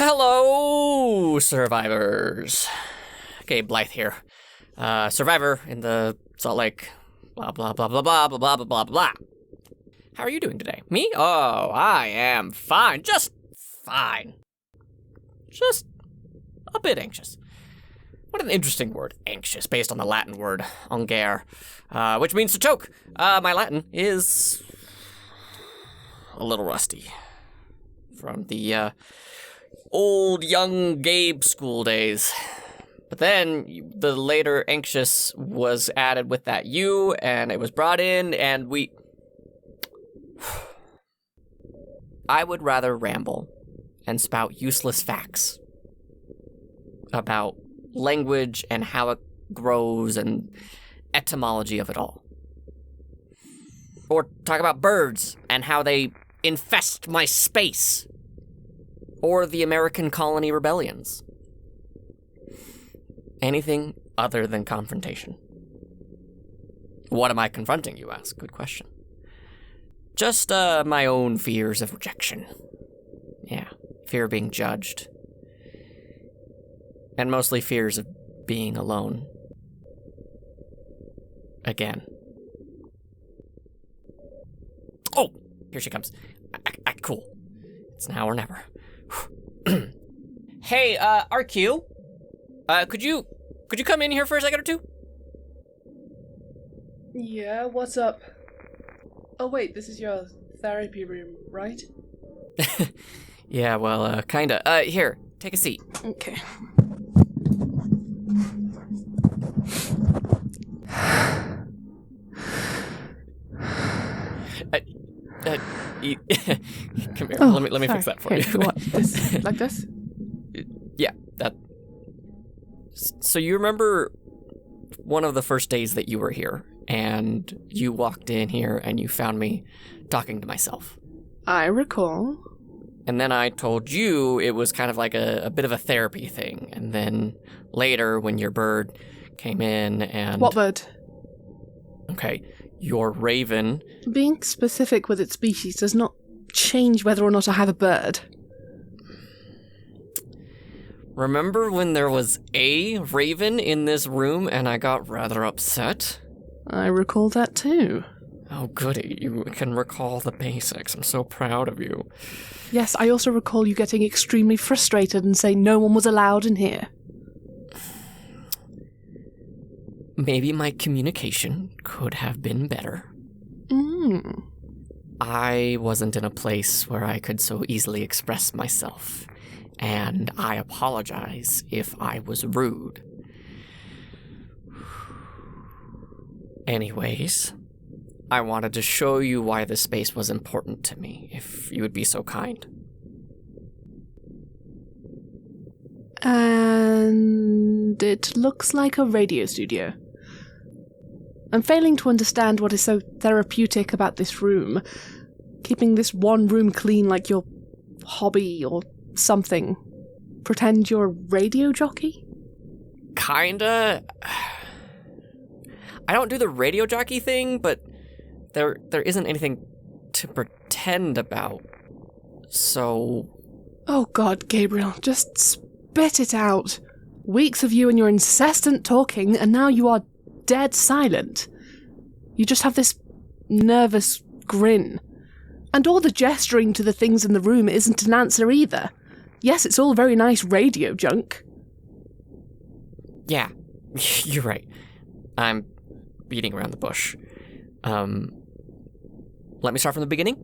Hello, survivors. Gabe Blythe here. Survivor in the Salt Lake. Blah, blah, blah, blah, blah, blah, blah, blah, blah, blah. How are you doing today? Me? Oh, I am fine. Just fine. Just a bit anxious. What an interesting word, anxious, based on the Latin word angere, which means to choke. My Latin is a little rusty from the old young Gabe school days. But then the later anxious was added with that U, and it was brought in, and I would rather ramble and spout useless facts about language and how it grows and etymology of it all. Or talk about birds and how they infest my space. Or the American colony rebellions. Anything other than confrontation. What am I confronting, you ask? Good question. Just my own fears of rejection. Yeah, fear of being judged. And mostly fears of being alone. Again. Oh, here she comes. Act cool. It's now or never. Hey, RQ. Could you come in here for a second or two? Yeah, what's up? Oh wait, this is your therapy room, right? Yeah, well, kinda. Here, take a seat. Okay. Come here. Oh, let me fix that for you. What? This, like this? Yeah, that. So you remember one of the first days that you were here, and you walked in here and you found me talking to myself. I recall. And then I told you it was kind of like a bit of a therapy thing. And then later when your bird came in and... What bird? Okay, your raven... Being specific with its species does not change whether or not I have a bird. Remember when there was a raven in this room and I got rather upset? I recall that too. Oh, goody. You can recall the basics. I'm so proud of you. Yes, I also recall you getting extremely frustrated and saying no one was allowed in here. Maybe my communication could have been better. I wasn't in a place where I could so easily express myself. And I apologize if I was rude. Anyways, I wanted to show you why this space was important to me, if you would be so kind. And it looks like a radio studio. I'm failing to understand what is so therapeutic about this room. Keeping this one room clean like your hobby or something. Pretend you're a radio jockey? Kinda. I don't do the radio jockey thing, but there isn't anything to pretend about. So... Oh God, Gabriel, just spit it out. Weeks of you and your incessant talking, and now you are dead silent. You just have this nervous grin. And all the gesturing to the things in the room isn't an answer either. Yes, it's all very nice radio junk. Yeah, you're right. I'm beating around the bush. Let me start from the beginning?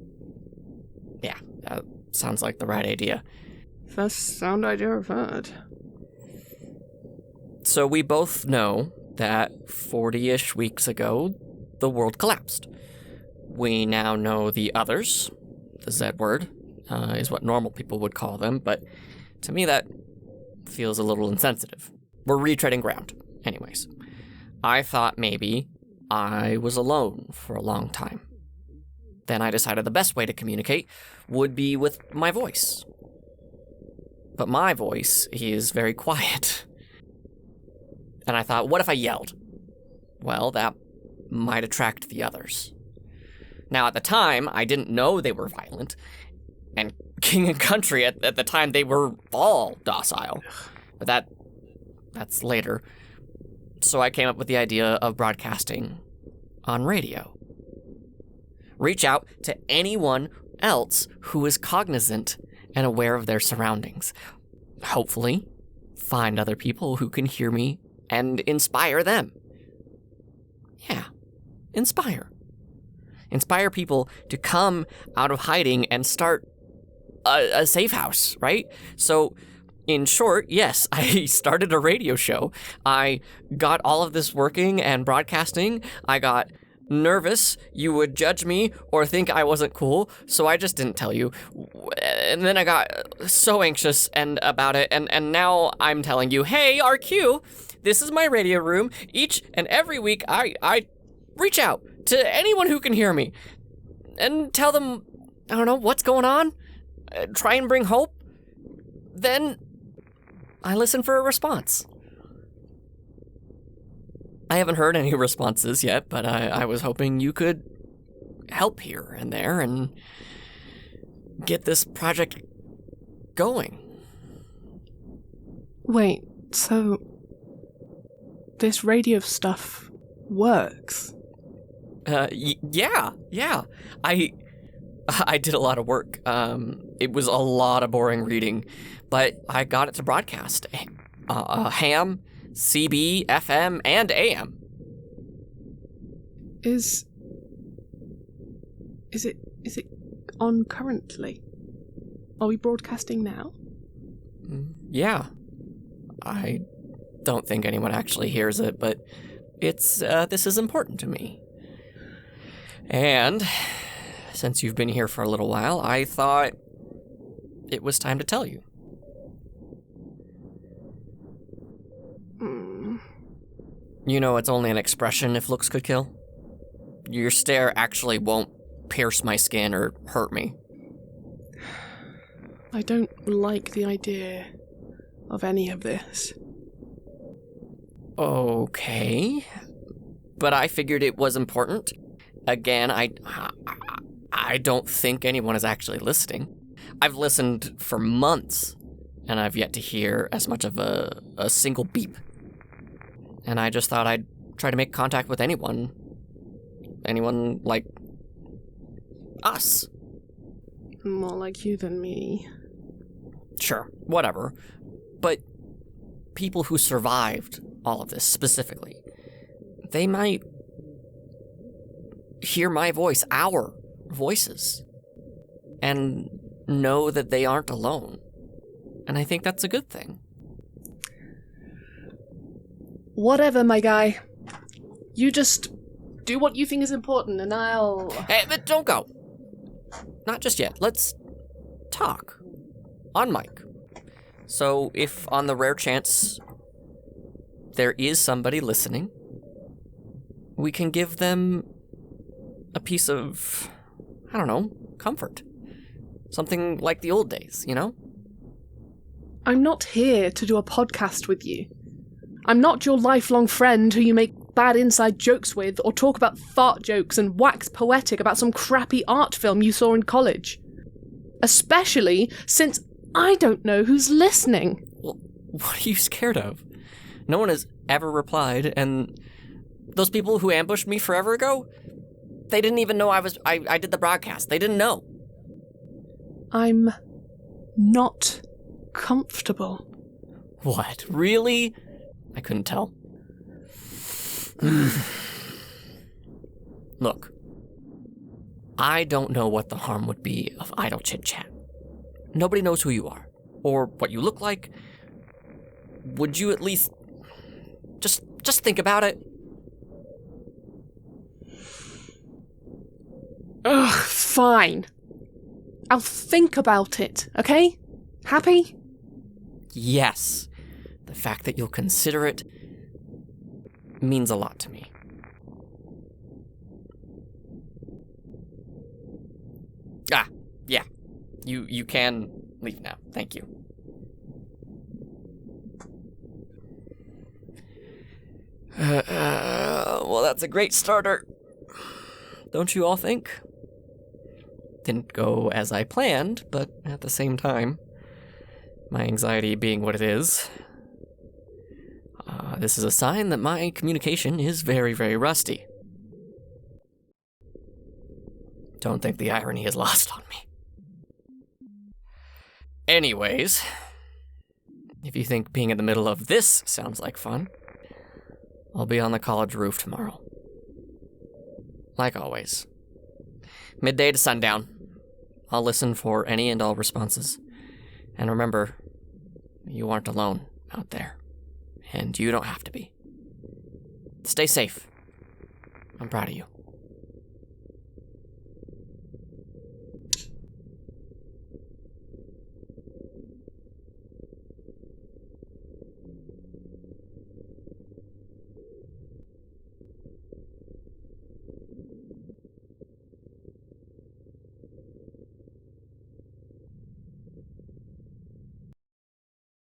Yeah, that sounds like the right idea. First sound idea I've heard. So we both know that 40-ish weeks ago, the world collapsed. We now know the others, the Z word, is what normal people would call them, but to me that feels a little insensitive. We're retreading ground. Anyways, I thought maybe I was alone for a long time. Then I decided the best way to communicate would be with my voice. But my voice is very quiet. And I thought, what if I yelled? Well, that might attract the others. Now, at the time, I didn't know they were violent, and king and country. At the time, they were all docile. But that's later. So I came up with the idea of broadcasting on radio. Reach out to anyone else who is cognizant and aware of their surroundings. Hopefully, find other people who can hear me and inspire them. Yeah, inspire. Inspire people to come out of hiding and start a safe house, right? So, in short, yes, I started a radio show. I got all of this working and broadcasting. I got nervous you would judge me or think I wasn't cool, so I just didn't tell you. And then I got so anxious about it, and now I'm telling you, hey, RQ, this is my radio room. Each and every week, I reach out to anyone who can hear me and tell them, I don't know, what's going on, try and bring hope. Then I listen for a response. I haven't heard any responses yet, but I was hoping you could help here and there and get this project going. Wait, so this radio stuff works? Yeah. I did a lot of work. It was a lot of boring reading, but I got it to broadcast. Ham, CB, FM, and AM. Is it on currently? Are we broadcasting now? Yeah. I don't think anyone actually hears it, but this is important to me. And since you've been here for a little while, I thought it was time to tell you. You know, it's only an expression if looks could kill. Your stare actually won't pierce my skin or hurt me. I don't like the idea of any of this. Okay. But I figured it was important. Again, I don't think anyone is actually listening. I've listened for months, and I've yet to hear as much of a single beep. And I just thought I'd try to make contact with anyone like us. More like you than me. Sure, whatever. But people who survived all of this specifically, they might hear my voice, our voices, and know that they aren't alone. And I think that's a good thing. Whatever, my guy. You just do what you think is important, and I'll... Hey, but don't go. Not just yet. Let's talk. On mic. So, if on the rare chance there is somebody listening, we can give them a piece of, I don't know, comfort. Something like the old days, you know? I'm not here to do a podcast with you. I'm not your lifelong friend who you make bad inside jokes with or talk about fart jokes and wax poetic about some crappy art film you saw in college. Especially since I don't know who's listening. Well, what are you scared of? No one has ever replied, and those people who ambushed me forever ago, they didn't even know I did the broadcast. They didn't know. I'm not comfortable. What? Really? I couldn't tell. Look, I don't know what the harm would be of idle chit-chat. Nobody knows who you are, or what you look like. Would you at least just think about it? Ugh, fine. I'll think about it, okay? Happy? Yes. The fact that you'll consider it means a lot to me. Yeah. You can leave now. Thank you. Well, that's a great starter. Don't you all think? didn't go as I planned, but at the same time, my anxiety being what it is, this is a sign that my communication is very, very rusty. Don't think the irony is lost on me. Anyways, if you think being in the middle of this sounds like fun, I'll be on the college roof tomorrow. Like always. Midday to sundown. I'll listen for any and all responses. And remember, you aren't alone out there. And you don't have to be. Stay safe. I'm proud of you.